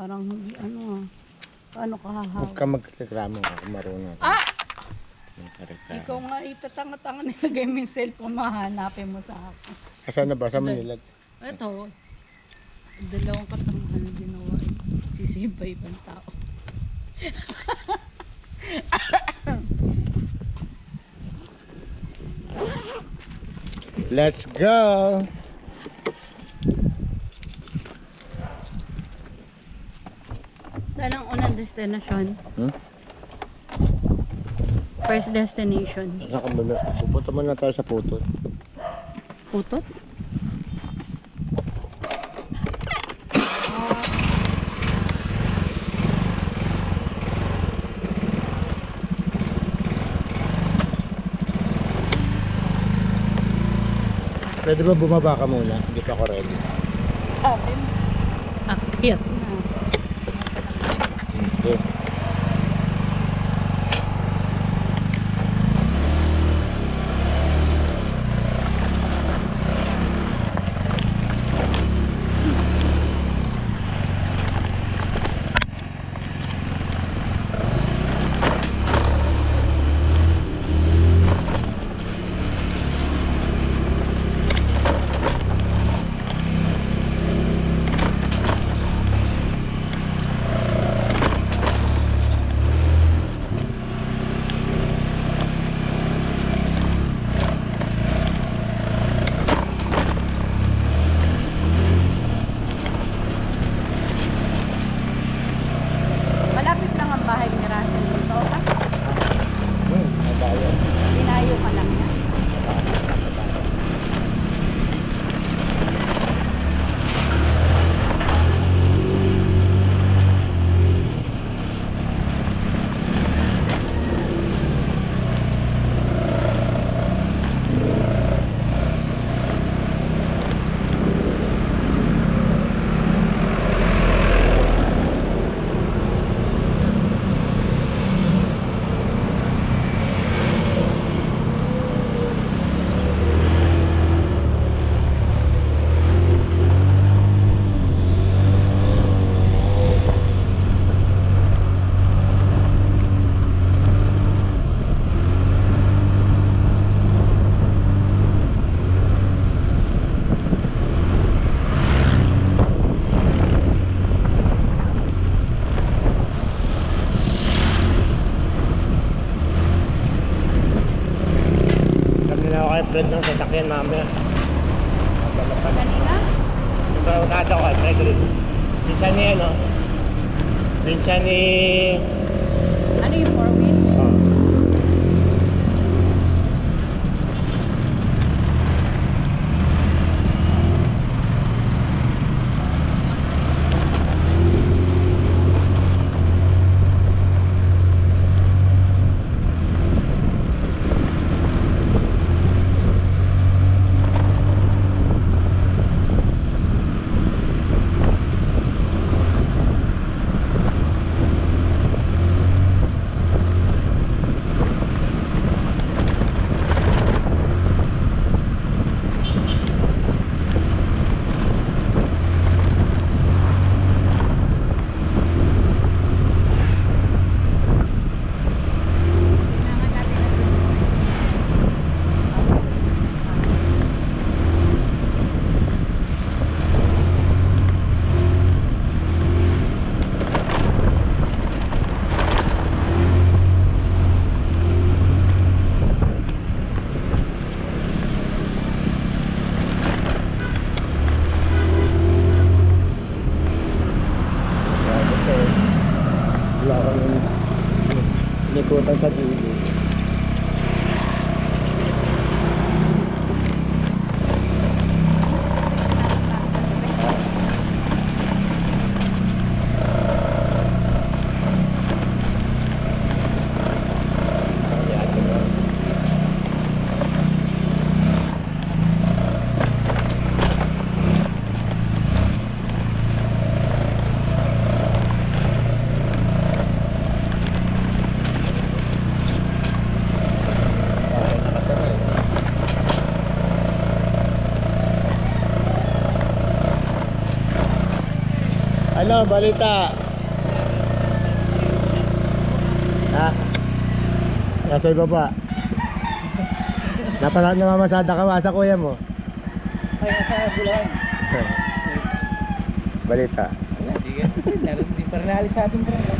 Parang hindi ano ah. Paano ka Huwag hahawak? ka magreklamo ako marunong. Ah! Magreklamo. Ikaw nga itatanga-tanga nilagay mo yung cellphone, mahanapin mo sa akin. Asan na ba? Saan mo nilag? Ito, dalawang katangahan na ginawa. Sisiba ibang tao. Let's go! Saan ang unang destination? Hmm? First destination. Nakamula. Pupunta muna tayo sa putot. Putot? Pwede ba bumaba ka muna? Hindi pa ako ready. Akyat na. Okay. Malapit lang ang bahay ni Russell dito. Nadayo. Dinayo ka lang yan. Kami na ako kay Fred ng sasakyan mamaya. Kanina? Ito ang kata ko kay Frederick. Pinsan ni ano? Pinsan ni... Ano yung 4-wheel? Oh. Wala kang likutan sa gilid. Ano, balita? Ha? Nasa ibaba. Namamasada ka ba sa kuya mo? Ay, nasa Bulacan. Balita. Wala, di pa rin naalis sa ating barangay.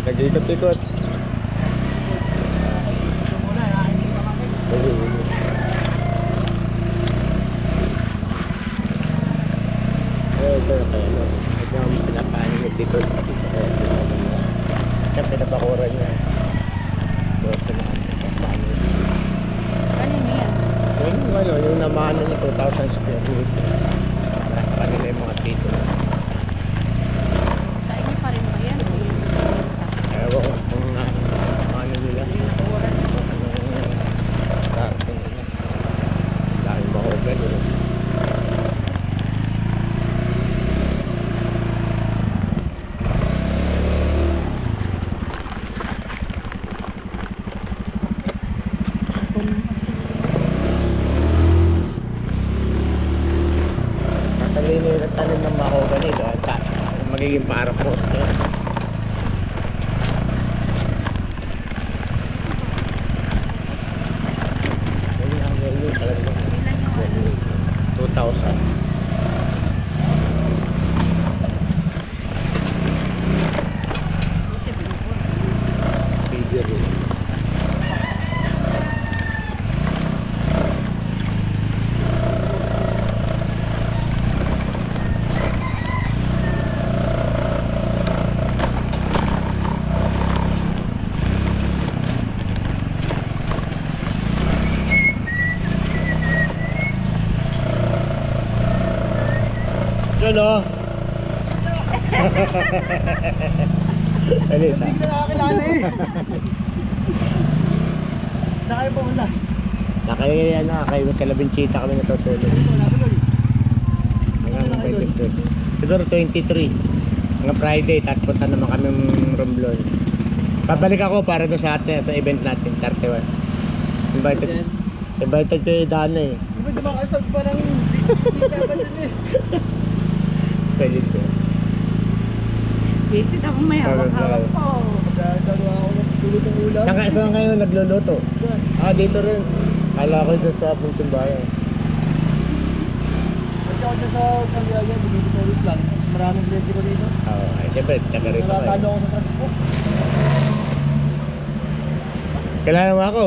Nag-ikot-ikot. Ito muna, nakain pa kami. Ito na kayo. Ito ang pinapaano yung ikot. Kaya pinapakuran niya. Ito na paano. Kanino yan? Yung namaan niya 2,000 square meter. Para sa kanila yung mga tito. Sa inyo pa rin ba yan? Ewan ko kung ano nila. Starting nila. Dahil mahogan yun. Matalino yung tanim ng mahogan ito. Magiging parang poster. Ilan yung 2,000. Kasi binukod. Bigger yun. Yun o. Alita. Hindi ka nakakilala eh. Saan kayo pumunta? Kay Kalabinchita kami natutulog. Hanggang 22. Siguro 23. Hanggang Friday, tapos punta naman kami Romblon. Pabalik ako para doon sa atin, sa event natin, 31. Invited ko yung Dana eh. Di ba naman kasal pa ng hindi dapat sila eh. Pwede siya. Visit ako may hawak-hawak ko. Magagawa ako ng lulutong ulam. Saan kayo nagluluto? Diyan. Dito rin. Kala ko doon sa puntong bayan. Pagka ako dyan sa Santiago, bumili ko ulit lang. Mas maraming bilhin ko dito. Oo, siyempre, taga rito kayo. Natatalo ako sa transport. Kailangan mo ako?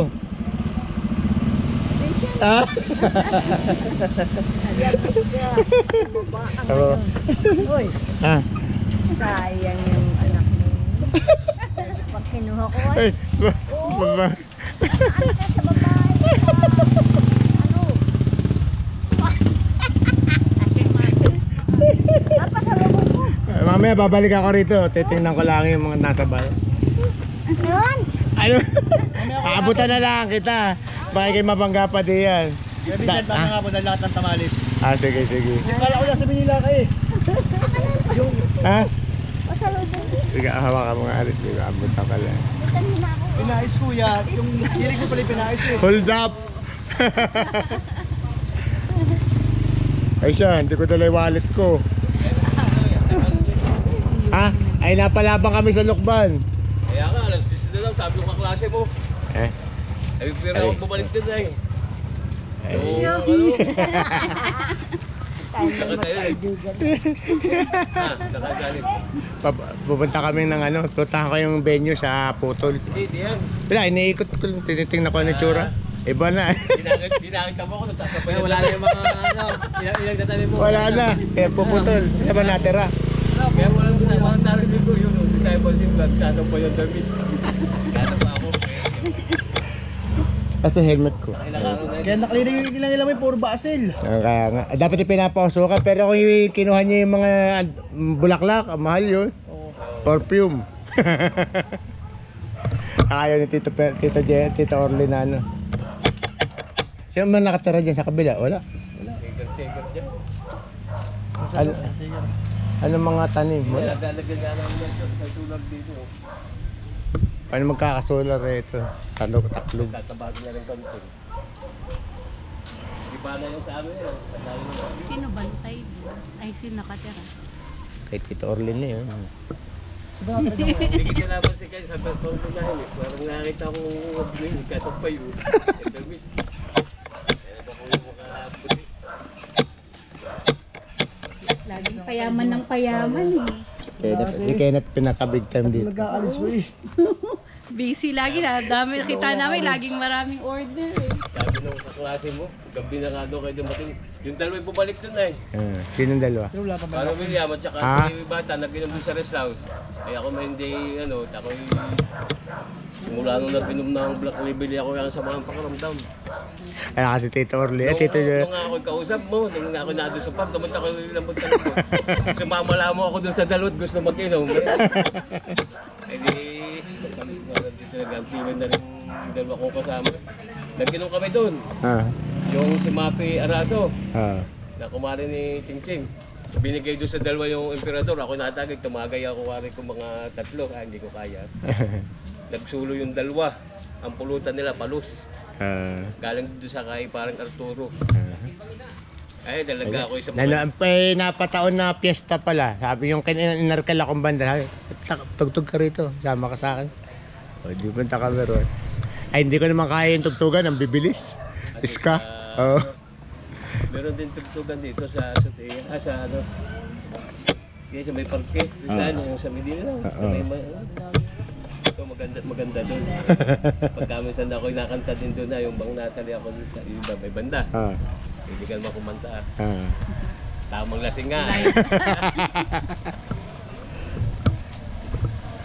Ah? Oo. Uy, Ah? sayang yung anak mo. Pag kinuha ko ay, Baba. ano ka sa babae? Ano? Napasalubong mo. Mamaya babalik ako rito. Titingnan ko lang yung mga nasa bayan. Yun? Ano? Aabutan na lang kita. Baka kayo mabangga pa di yan. Kaya minsan, baka nga po na lahat ng tamalis. Sige, sige. Kala ko lang sa Manila ka eh. Yung Ha? Pasalubong mo. Sige, hawakan mo nga alit. Sige, aabutan ka lang. Kanina ako. pinais kuya, yung hilig ko pala yung pinais eh. Hold up! Ay siya, hindi ko dala yung wallet ko. Ha? Ay napalabang kami sa Lukban. Kaya nga, alas 10 na lang, sabi ko kaklase mo. Eh? Sabi ko, pero ako bumalik din na eh. Yo. Tayo Saka na tayo eh. magkaibigan. Ha, nakagalit. Pupunta kami ng tutahan ko yung venue sa Putol. Hindi, di yan. Wala, iniikot ko lang, tinitingnan ko ang itsura. Iba na. Binakita mo ako, nagsasabayan. Wala na yung mga, ilang tatanim mo. Wala na. Kaya puputol. Ano ba natira? Kaya walang narinig ko yun. Hindi tayo pa yung vlog, tatang pa yung damit. Tatang pa ako. Ito helmet ko. Kailangan ko na Kaya nakalinig yung ilang ilang may puro basel. Kaya nga. Dapat ipinapausukan. Pero kung kinuha niyo yung mga bulaklak, mahal yun. Perfume. Ayaw ni Tito Orly na ano. Sino man nakatira dyan sa kabila? Wala. Tiger dyan. Ano mga tanim? Kaya Wala. naglalagyan nga namin sa tulad dito. Paano magkakasolar ito? Tanong sa klub. Tatabago na rin kami. Iba na yung sa amin. Sa layo na. Sino bantay? Sino nakatira? Kay Tito Orlin na yun. Hindi ka naman si Ken sa pagkong kunahin eh. Parang nakita ko kasok pa yun. Damit. Kaya ba ko yung mukha puti? Laging payaman ng payaman eh. Kaya na pinaka-big time dito. Nag-aalis ko eh. Busy lagi na. Dami nakita namin. Laging maraming order eh. Sabi nung kaklase mo, gabi na nga daw kayo dumating. Yung dalawa yung bumalik dun eh. Sinong dalawa? Pero wala pa ba? Parang William at saka Ah. si Bata nag-inom doon sa rest house. Kaya ako may hindi, ako simula nung nag-inom ng Black Label, ako yung sa mga pakaramdam. Kaya kasi Tito Orlin. Nung, Tito nung ako kausap mo, nung ako na doon sa pub, namunta ko yung lambot ka mo. Sumamala mo ako doon sa dalot, gusto mag-inom. Eh di, sabi ko, dito nag-antiwan na rin yung dalawa kong kasama. Nag-inom kami doon. Yung si Mapi Araso, na kumari ni Ching Ching. Binigay doon sa dalawa yung emperador. Ako natagig, tumagay ako wari ko mga tatlo. Hindi ko kaya. Nagsulo yung dalawa. Ang pulutan nila, palus. Galing doon sa kay parang Arturo. Ay, dalaga ako isa Napataon na piyesta pala. Sabi yung inarkal akong banda. Sabi, tugtog ka rito. Sama ka sa akin. O, di punta ka meron. Ay, hindi ko naman kaya yung tugtugan. Ang bibilis. Iska. Oo. Meron din tugtugan dito sa Soteya. Sa ano. Kaya sa may parke. Saan yung sa Medina. Sa may ito maganda doon. Pagka minsan ako nakanta din doon na yung bang nasali ako doon sa iba may banda. Hindi ka naman kumanta. Tamang lasing nga.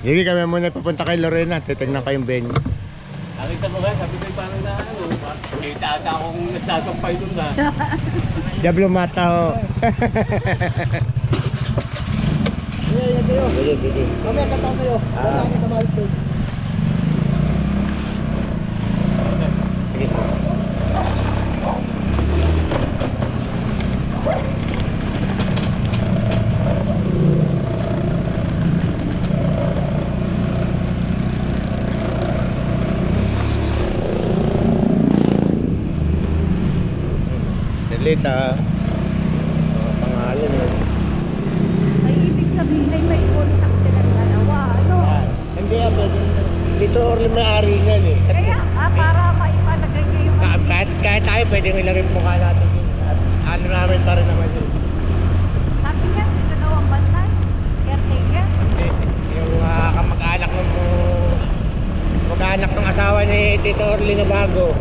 Sige, kami muna pupunta kay Lorena. Titignan ko yung venue. Nakita mo nga, sabi ko parang na kita ata akong nagsasampay doon na. Diablo mata ho. Ingat kayo. Sige. Mamaya kataon kayo. Wala kami namalis kayo. Delita. Pangalan yun. Ay, ibig sabihin ay may contact silang dalawa. Ano? Hindi ah, pwede. Dito Orlin may ari yan eh. Kaya, para maipalagay niya yung... Kahit tayo pwedeng ilagay yung mukha natin yun. At ano namin pa rin naman yun. Sabi niya, sino daw ang bantay? Caretaker? Yung kamag-anak ng asawa ni Tito Orlin na bago.